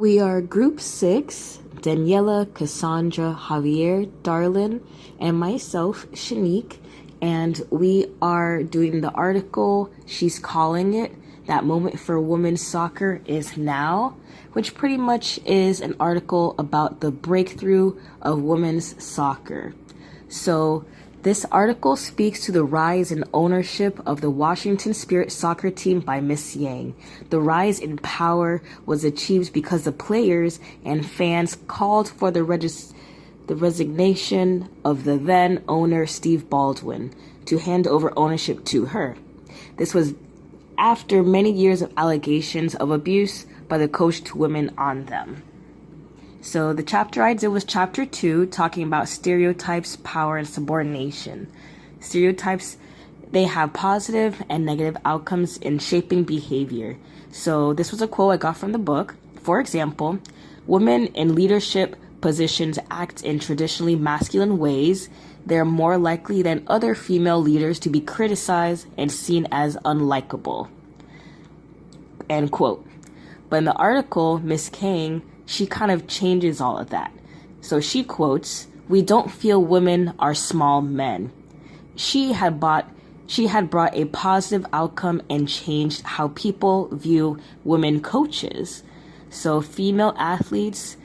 We are Group 6, Daniela, Cassandra, Javier, Darlin, and myself, Shanique, and we are doing the article, she's calling it, That Moment for Women's Soccer is Now, which pretty much is an article about the breakthrough of women's soccer. So this article speaks to the rise in ownership of the Washington Spirit soccer team by Miss Yang. The rise in power was achieved because the players and fans called for the resignation of the then owner, Steve Baldwin, to hand over ownership to her. This was after many years of allegations of abuse by the coach to women on them. So the chapter I did was chapter 2, talking about stereotypes, power, and subordination. Stereotypes, they have positive and negative outcomes in shaping behavior. So this was a quote I got from the book. For example, women in leadership positions act in traditionally masculine ways. They're more likely than other female leaders to be criticized and seen as unlikable. End quote. But in the article, Miss Kang, she kind of changes all of that. So she quotes, "We don't feel women are small men." She had brought a positive outcome and changed how people view women coaches. So female athletes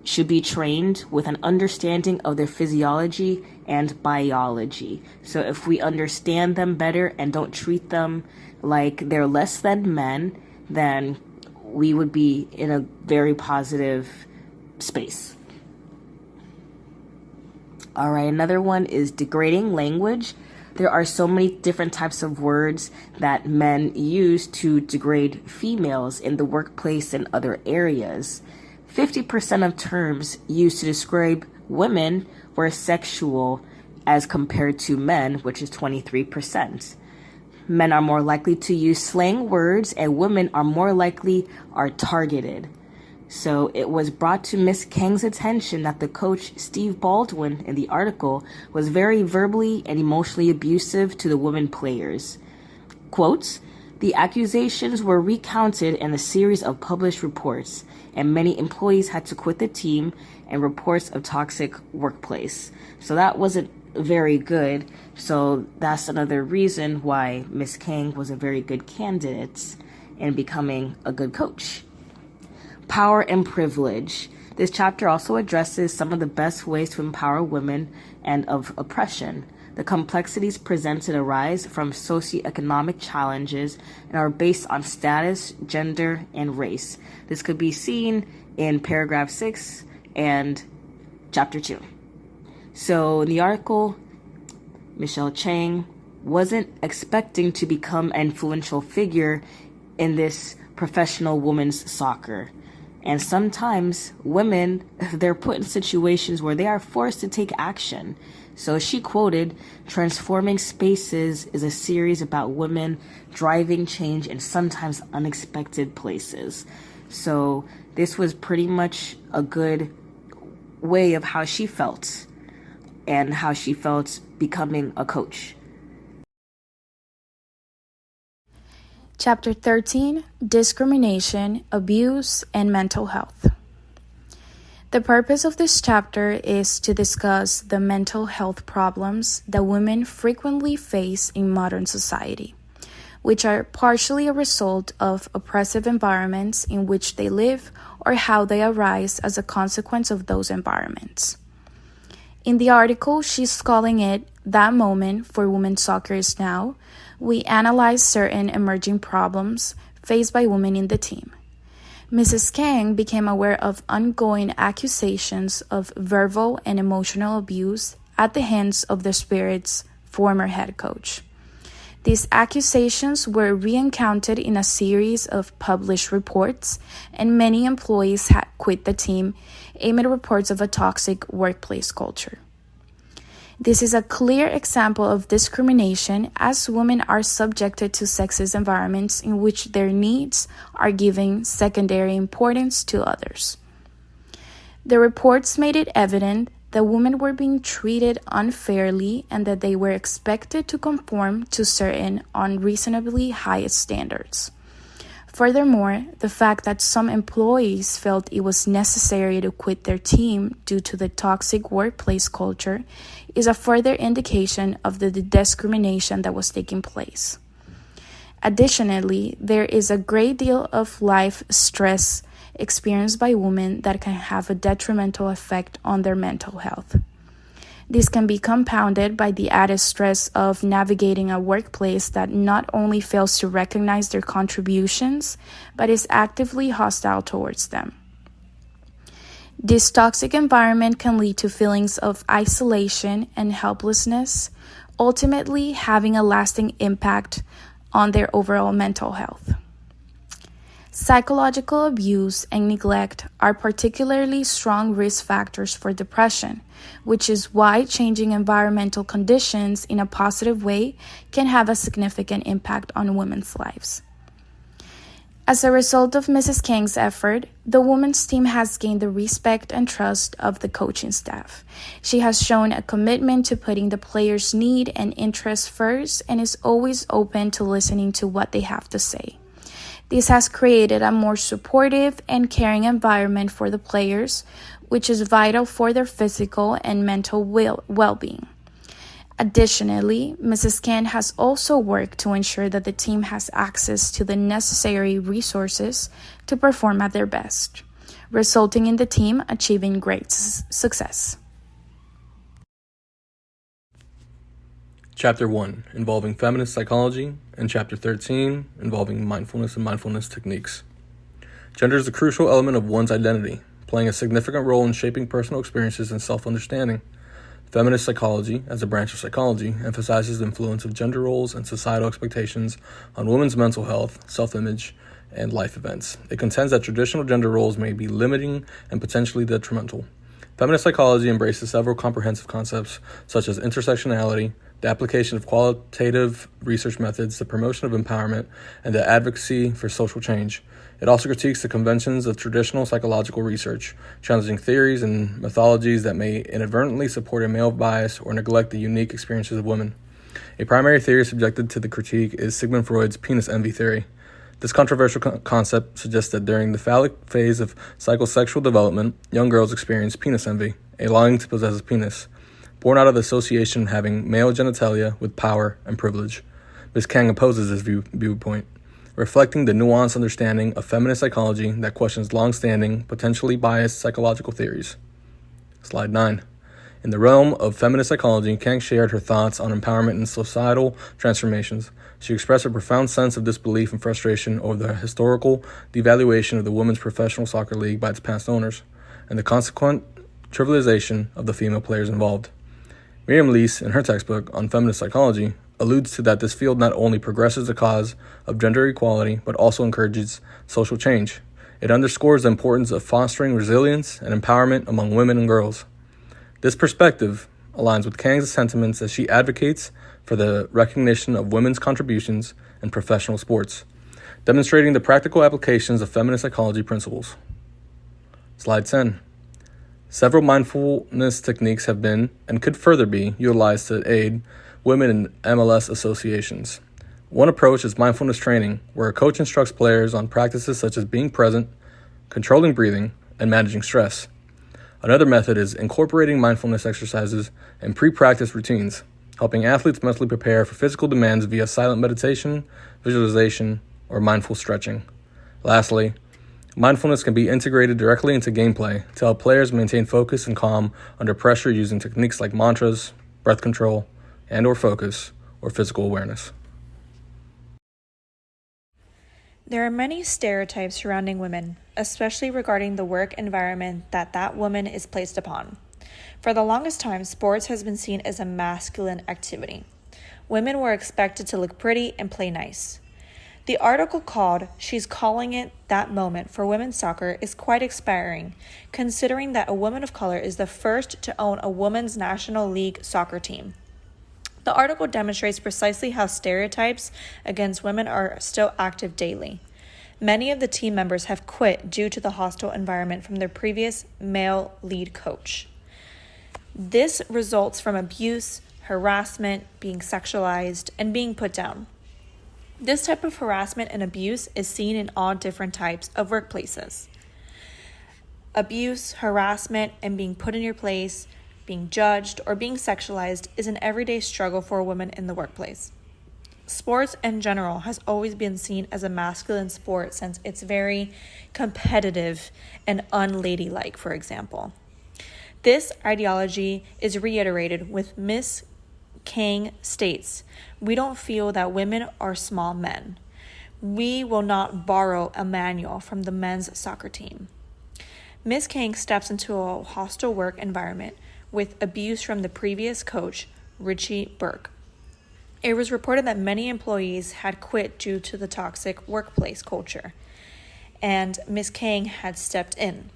should be trained with an understanding of their physiology and biology. So if we understand them better and don't treat them like they're less than men, then we would be in a very positive space. All right, another one is degrading language. There are so many different types of words that men use to degrade females in the workplace and other areas. 50% of terms used to describe women were sexual as compared to men, which is 23%. Men are more likely to use slang words, and women are more likely are targeted. So it was brought to Miss Kang's attention that the coach, Steve Baldwin, in the article, was very verbally and emotionally abusive to the women players. Quotes, "The accusations were recounted in a series of published reports, and many employees had to quit the team and reports of toxic workplace." So that wasn't very good. So that's another reason why Miss Kang was a very good candidate in becoming a good coach. Power and privilege. This chapter also addresses some of the best ways to empower women and of oppression. The complexities presented arise from socioeconomic challenges and are based on status, gender, and race. This could be seen in paragraph 6 and chapter 2. So in the article, Michelle Chang wasn't expecting to become an influential figure in this professional women's soccer. And sometimes women, they're put in situations where they are forced to take action. So she quoted, "Transforming Spaces is a series about women driving change in sometimes unexpected places." So this was pretty much a good way of how she felt and how she felt becoming a coach. Chapter 13, Discrimination, Abuse, and Mental Health. The purpose of this chapter is to discuss the mental health problems that women frequently face in modern society, which are partially a result of oppressive environments in which they live or how they arise as a consequence of those environments. In the article, she's calling it That Moment for Women's Soccer is Now. We analyze certain emerging problems faced by women in the team. Mrs. Kang became aware of ongoing accusations of verbal and emotional abuse at the hands of the Spirit's former head coach. These accusations were recounted in a series of published reports, and many employees had quit the team amid reports of a toxic workplace culture. This is a clear example of discrimination, as women are subjected to sexist environments in which their needs are given secondary importance to others. The reports made it evident that women were being treated unfairly and that they were expected to conform to certain unreasonably high standards. Furthermore, the fact that some employees felt it was necessary to quit their team due to the toxic workplace culture is a further indication of the discrimination that was taking place. Additionally, there is a great deal of life stress experienced by women that can have a detrimental effect on their mental health. This can be compounded by the added stress of navigating a workplace that not only fails to recognize their contributions, but is actively hostile towards them. This toxic environment can lead to feelings of isolation and helplessness, ultimately having a lasting impact on their overall mental health. Psychological abuse and neglect are particularly strong risk factors for depression, which is why changing environmental conditions in a positive way can have a significant impact on women's lives. As a result of Mrs. Kang's effort, the women's team has gained the respect and trust of the coaching staff. She has shown a commitment to putting the players' need and interests first and is always open to listening to what they have to say. This has created a more supportive and caring environment for the players, which is vital for their physical and mental well-being. Additionally, Mrs. Kang has also worked to ensure that the team has access to the necessary resources to perform at their best, resulting in the team achieving great success. Chapter 1, involving feminist psychology, and Chapter 13, involving mindfulness and mindfulness techniques. Gender is a crucial element of one's identity, playing a significant role in shaping personal experiences and self-understanding. Feminist psychology, as a branch of psychology, emphasizes the influence of gender roles and societal expectations on women's mental health, self-image, and life events. It contends that traditional gender roles may be limiting and potentially detrimental. Feminist psychology embraces several comprehensive concepts, such as intersectionality, the application of qualitative research methods, the promotion of empowerment, and the advocacy for social change. It also critiques the conventions of traditional psychological research, challenging theories and methodologies that may inadvertently support a male bias or neglect the unique experiences of women. A primary theory subjected to the critique is Sigmund Freud's penis envy theory. This controversial concept suggests that during the phallic phase of psychosexual development, young girls experience penis envy, a longing to possess a penis, born out of the association of having male genitalia with power and privilege. Ms. Kang opposes this viewpoint, reflecting the nuanced understanding of feminist psychology that questions long-standing, potentially biased psychological theories. Slide 9. In the realm of feminist psychology, Kang shared her thoughts on empowerment and societal transformations. She expressed a profound sense of disbelief and frustration over the historical devaluation of the women's professional soccer league by its past owners, and the consequent trivialization of the female players involved. Miriam Leese, in her textbook on feminist psychology, alludes to that this field not only progresses the cause of gender equality, but also encourages social change. It underscores the importance of fostering resilience and empowerment among women and girls. This perspective aligns with Kang's sentiments as she advocates for the recognition of women's contributions in professional sports, demonstrating the practical applications of feminist psychology principles. Slide 10. Several mindfulness techniques have been, and could further be, utilized to aid women in MLS associations. One approach is mindfulness training, where a coach instructs players on practices such as being present, controlling breathing, and managing stress. Another method is incorporating mindfulness exercises in pre-practice routines, helping athletes mentally prepare for physical demands via silent meditation, visualization, or mindful stretching. Lastly, mindfulness can be integrated directly into gameplay to help players maintain focus and calm under pressure using techniques like mantras, breath control, and/or focus, or physical awareness. There are many stereotypes surrounding women, especially regarding the work environment that woman is placed upon. For the longest time, sports has been seen as a masculine activity. Women were expected to look pretty and play nice. The article called "She's Calling It That Moment for Women's Soccer" is quite inspiring, considering that a woman of color is the first to own a women's National League soccer team. The article demonstrates precisely how stereotypes against women are still active daily. Many of the team members have quit due to the hostile environment from their previous male lead coach. This results from abuse, harassment, being sexualized, and being put down. This type of harassment and abuse is seen in all different types of workplaces. Abuse, harassment, and being put in your place, being judged, or being sexualized is an everyday struggle for women in the workplace. Sports in general has always been seen as a masculine sport since it's very competitive and unladylike, for example. This ideology is reiterated with Miss Kang states, "We don't feel that women are small men. We will not borrow a manual from the men's soccer team." Miss Kang steps into a hostile work environment with abuse from the previous coach, Richie Burke. It was reported that many employees had quit due to the toxic workplace culture, and Miss Kang had stepped in.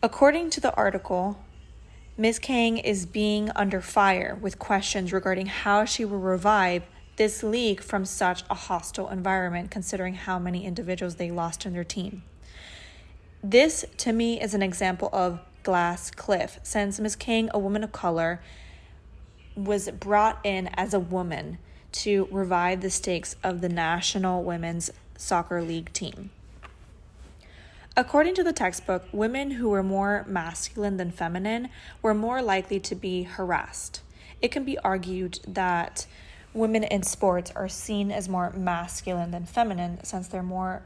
According to the article, Ms. Kang is being under fire with questions regarding how she will revive this league from such a hostile environment, considering how many individuals they lost in their team. This, to me, is an example of glass cliff, since Ms. Kang, a woman of color, was brought in as a woman to revive the stakes of the National Women's Soccer League team. According to the textbook, women who were more masculine than feminine were more likely to be harassed. It can be argued that women in sports are seen as more masculine than feminine since they're more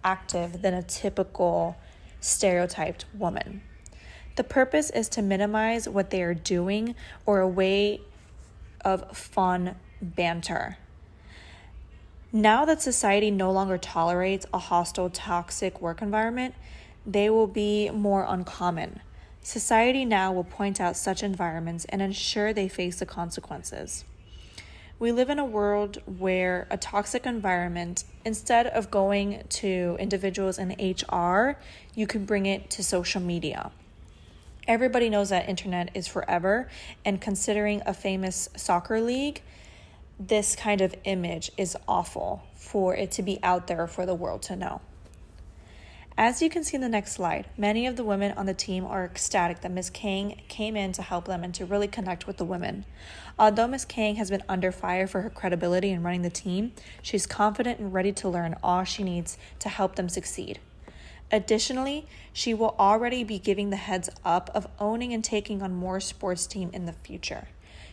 active than a typical stereotyped woman. The purpose is to minimize what they are doing or a way of fun banter. Now that society no longer tolerates a hostile, toxic work environment, they will be more uncommon. Society now will point out such environments and ensure they face the consequences. We live in a world where a toxic environment, instead of going to individuals in HR, you can bring it to social media. Everybody knows that internet is forever, and considering a famous soccer league, this kind of image is awful for it to be out there for the world to know. As you can see in the next slide, many of the women on the team are ecstatic that Ms. Kang came in to help them and to really connect with the women. Although Ms. Kang has been under fire for her credibility in running the team, she's confident and ready to learn all she needs to help them succeed. Additionally, she will already be giving the heads up of owning and taking on more sports team in the future.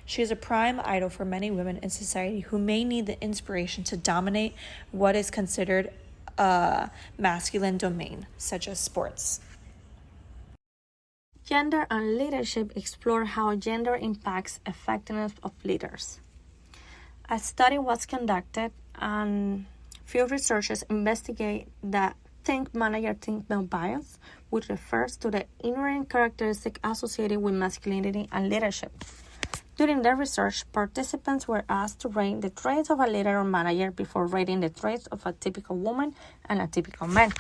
She is a prime idol for many women in society who may need the inspiration to dominate what is considered a masculine domain, such as sports. Gender and leadership explore how gender impacts effectiveness of leaders. A study was conducted and few researchers investigate the think manager think male bias, which refers to the inherent characteristic associated with masculinity and leadership. During their research, participants were asked to rate the traits of a leader or manager before rating the traits of a typical woman and a typical man.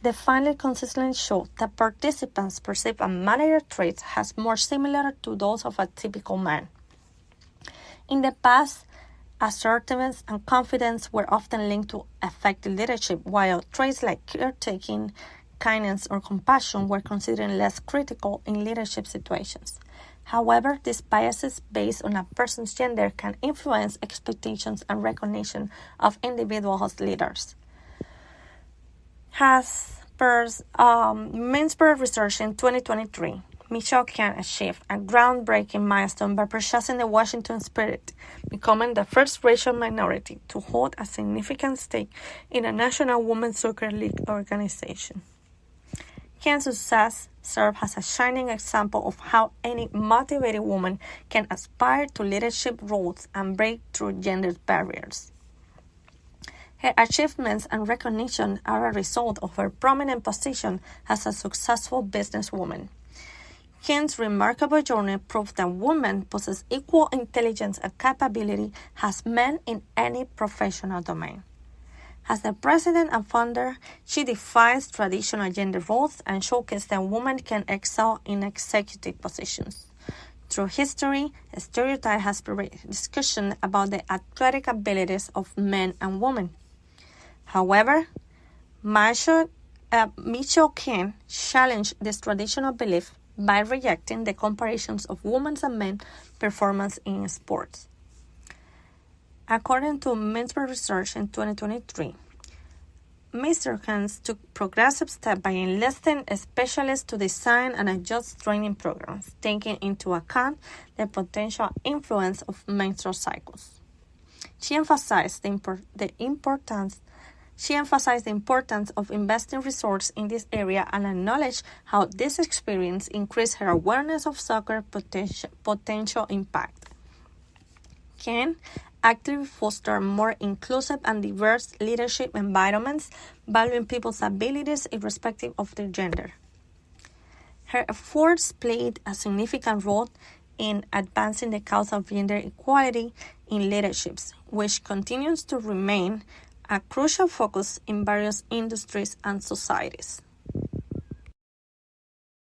The findings consistently showed that participants perceive a manager trait as more similar to those of a typical man. In the past, assertiveness and confidence were often linked to effective leadership, while traits like caretaking, kindness, or compassion were considered less critical in leadership situations. However, these biases based on a person's gender can influence expectations and recognition of individuals as leaders. As per Mintzberg research in 2023, Michelle Kang achieved a groundbreaking milestone by purchasing the Washington Spirit, becoming the first racial minority to hold a significant stake in a National Women's Soccer League organization. Kang's success serves as a shining example of how any motivated woman can aspire to leadership roles and break through gender barriers. Her achievements and recognition are a result of her prominent position as a successful businesswoman. Kang's remarkable journey proves that women possess equal intelligence and capability as men in any professional domain. As the president and founder, she defies traditional gender roles and showcases that women can excel in executive positions. Through history, a stereotype has sparked discussion about the athletic abilities of men and women. However, Michelle Kang challenged this traditional belief by rejecting the comparisons of women's and men's performance in sports. According to Mintzberg Research in 2023, Mr. Hans took progressive steps by enlisting specialists to design and adjust training programs, taking into account the potential influence of menstrual cycles. She emphasized the importance of investing resources in this area and acknowledged how this experience increased her awareness of soccer's potential impact. Can actively foster more inclusive and diverse leadership environments, valuing people's abilities irrespective of their gender. Her efforts played a significant role in advancing the cause of gender equality in leaderships, which continues to remain a crucial focus in various industries and societies.